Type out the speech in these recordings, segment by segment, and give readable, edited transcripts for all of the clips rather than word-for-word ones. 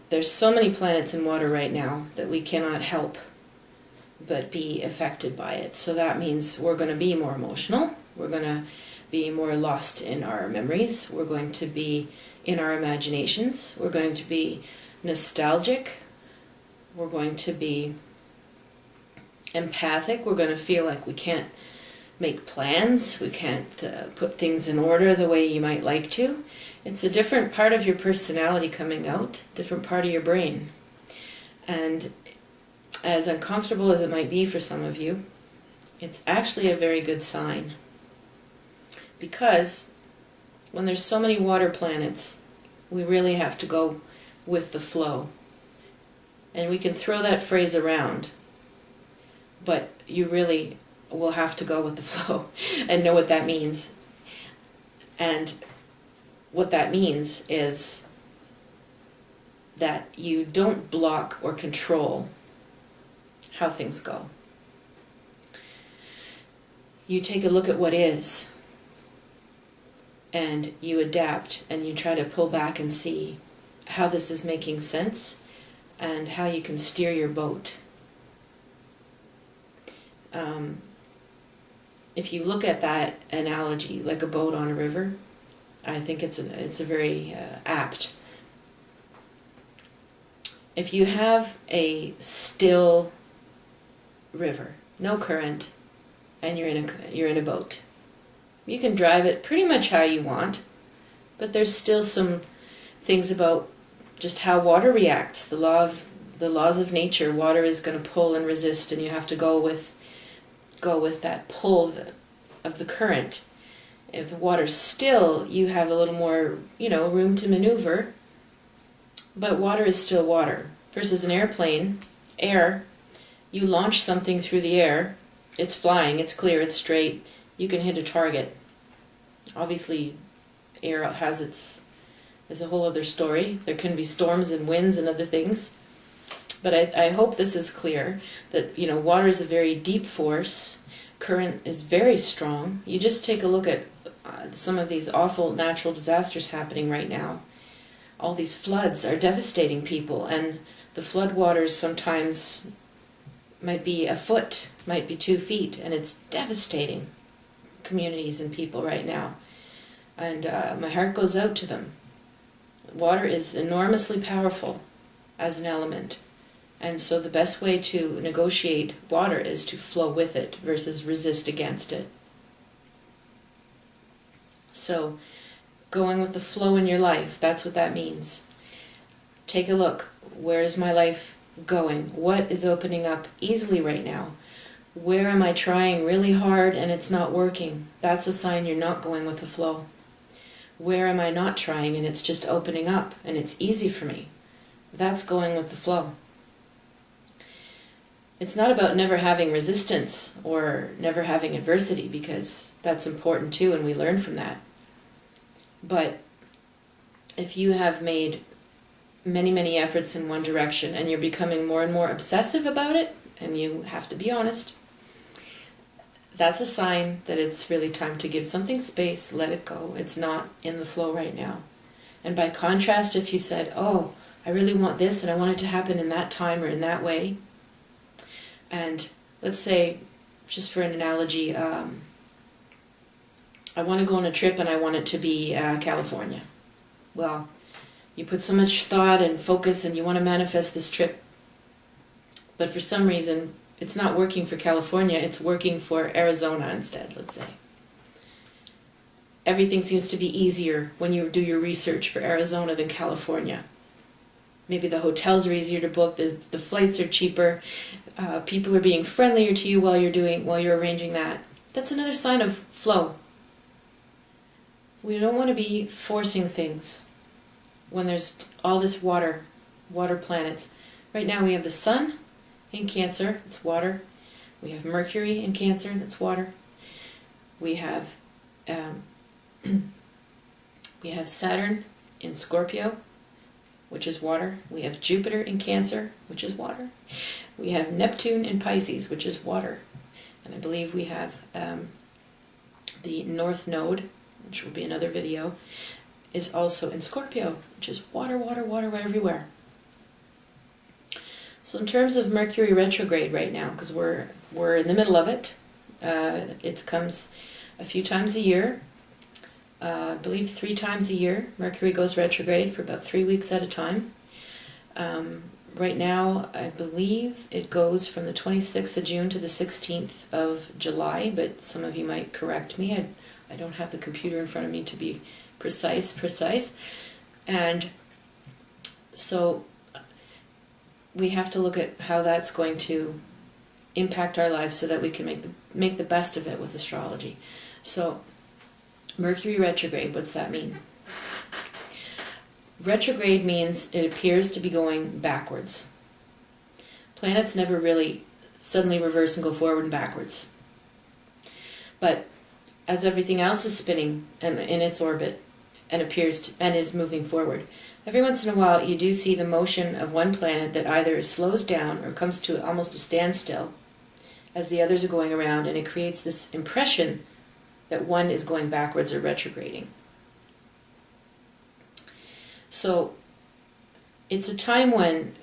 there's so many planets in water right now that we cannot help but be affected by it. So that means we're going to be more emotional, we're going to be more lost in our memories, we're going to be in our imaginations, we're going to be nostalgic, we're going to be empathic, we're going to feel like we can't make plans, we can't put things in order the way you might like to. It's a different part of your personality coming out, different part of your brain. And as uncomfortable as it might be for some of you, it's actually a very good sign. Because when there's so many water planets, we really have to go with the flow. And we can throw that phrase around, but you really will have to go with the flow and know what that means. And what that means is that you don't block or control how things go. You take a look at what is, and you adapt, and you try to pull back and see how this is making sense and how you can steer your boat. If you look at that analogy like a boat on a river, I think it's a very apt. If you have a still river, no current, and you're in a boat, you can drive it pretty much how you want, but there's still some things about just how water reacts. The laws of nature. Water is going to pull and resist, and you have to go with that pull of the current. If the water's still, you have a little more, room to maneuver, but water is still water. Versus an airplane, air, you launch something through the air, it's flying, it's clear, it's straight, you can hit a target. Obviously, air is a whole other story. There can be storms and winds and other things. But I hope this is clear, that, water is a very deep force, current is very strong. You just take a look at some of these awful natural disasters happening right now. All these floods are devastating people, and the flood waters sometimes might be a foot, might be 2 feet, and it's devastating communities and people right now. And my heart goes out to them. Water is enormously powerful as an element. And so the best way to negotiate water is to flow with it versus resist against it. So going with the flow in your life, that's what that means. Take a look. Where is my life going? What is opening up easily right now? Where am I trying really hard and it's not working? That's a sign you're not going with the flow. Where am I not trying and it's just opening up and it's easy for me? That's going with the flow. It's not about never having resistance or never having adversity, because that's important too, and we learn from that. But if you have made many, many efforts in one direction and you're becoming more and more obsessive about it, and you have to be honest, that's a sign that it's really time to give something space, let it go. It's not in the flow right now. And by contrast, if you said, oh, I really want this and I want it to happen in that time or in that way, and let's say, just for an analogy, I want to go on a trip and I want it to be California. Well, you put so much thought and focus and you want to manifest this trip, but for some reason it's not working for California, it's working for Arizona instead, let's say. Everything seems to be easier when you do your research for Arizona than California. Maybe the hotels are easier to book, the flights are cheaper, people are being friendlier to you while you're arranging that. That's another sign of flow. We don't want to be forcing things when there's all this water planets. Right now we have the Sun in Cancer, it's water. We have Mercury in Cancer, that's water. We have Saturn in Scorpio, which is water. We have Jupiter in Cancer, which is water. We have Neptune in Pisces, which is water. And I believe we have the North Node, which will be another video, is also in Scorpio, which is water, water, water everywhere. So in terms of Mercury retrograde right now, because we're in the middle of it, it comes a few times a year. I believe 3 times a year. Mercury goes retrograde for about 3 weeks at a time. Right now, I believe it goes from the 26th of June to the 16th of July, but some of you might correct me. I don't have the computer in front of me to be precise. And so we have to look at how that's going to impact our lives so that we can make the best of it with astrology. So Mercury retrograde, what's that mean? Retrograde means it appears to be going backwards. Planets never really suddenly reverse and go forward and backwards. But as everything else is spinning in its orbit and is moving forward, every once in a while you do see the motion of one planet that either slows down or comes to almost a standstill as the others are going around, and it creates this impression that one is going backwards or retrograding. So it's a time when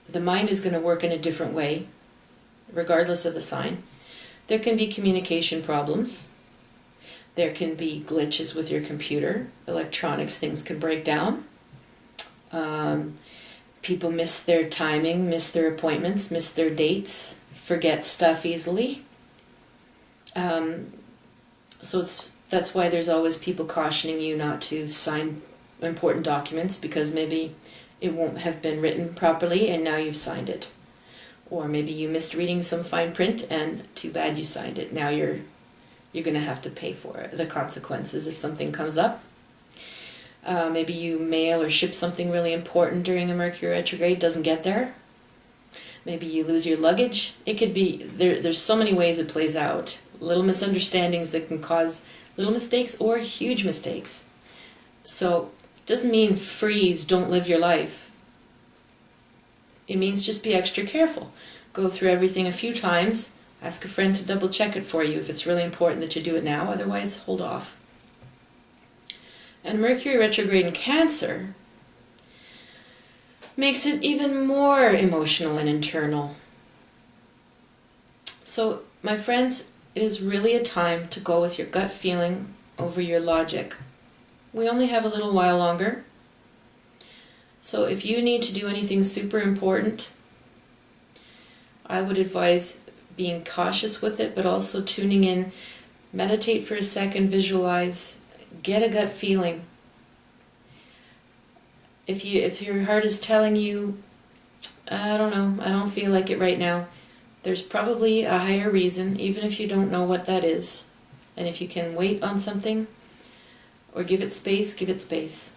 the mind is going to work in a different way, regardless of the sign. There can be communication problems. There can be glitches with your computer. Electronics, things can break down. People miss their timing, miss their appointments, miss their dates, forget stuff easily. So that's why there's always people cautioning you not to sign important documents, because maybe it won't have been written properly and now you've signed it. Or maybe you missed reading some fine print and too bad you signed it. Now you're going to have to pay for it, the consequences if something comes up. Maybe you mail or ship something really important during a Mercury retrograde, doesn't get there. Maybe you lose your luggage. It could be, there's so many ways it plays out. Little misunderstandings that can cause little mistakes or huge mistakes. So it doesn't mean freeze, don't live your life. It means just be extra careful. Go through everything a few times. Ask a friend to double check it for you if it's really important that you do it now. Otherwise, hold off. And Mercury retrograde in Cancer makes it even more emotional and internal. So, my friends, it is really a time to go with your gut feeling over your logic. We only have a little while longer. So if you need to do anything super important, I would advise being cautious with it, but also tuning in. Meditate for a second, visualize, get a gut feeling. If your heart is telling you, I don't know, I don't feel like it right now, there's probably a higher reason, even if you don't know what that is. And if you can wait on something or give it space, give it space.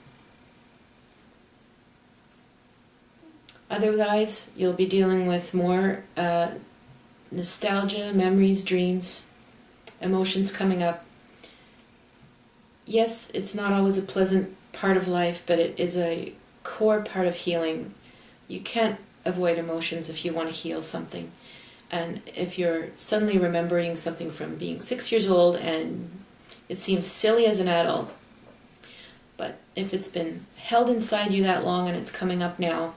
Otherwise, you'll be dealing with more nostalgia, memories, dreams, emotions coming up. Yes, it's not always a pleasant part of life, but it is a core part of healing. You can't avoid emotions if you want to heal something. And if you're suddenly remembering something from being 6 years old and it seems silly as an adult, but if it's been held inside you that long and it's coming up now,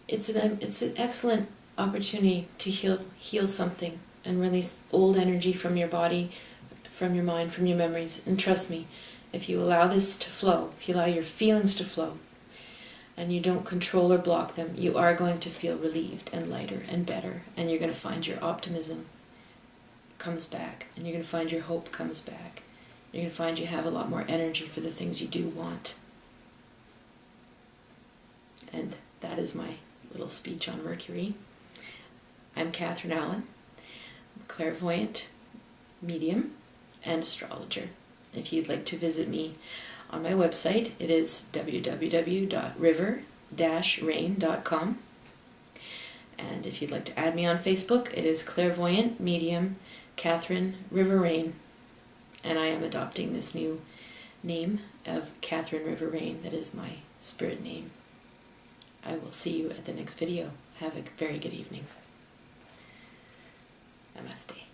it's an excellent opportunity to heal something and release old energy from your body, from your mind, from your memories. And trust me, if you allow this to flow, if you allow your feelings to flow, and you don't control or block them, you are going to feel relieved and lighter and better, and you're going to find your optimism comes back, and you're going to find your hope comes back. You're going to find you have a lot more energy for the things you do want. And that is my little speech on Mercury. I'm Catherine Allen, clairvoyant, medium, and astrologer. If you'd like to visit me on my website, it is www.river-rain.com. And if you'd like to add me on Facebook, it is clairvoyant, medium, Catherine River Rain. And I am adopting this new name of Catherine River Rain. That is my spirit name. I will see you at the next video. Have a very good evening. Namaste.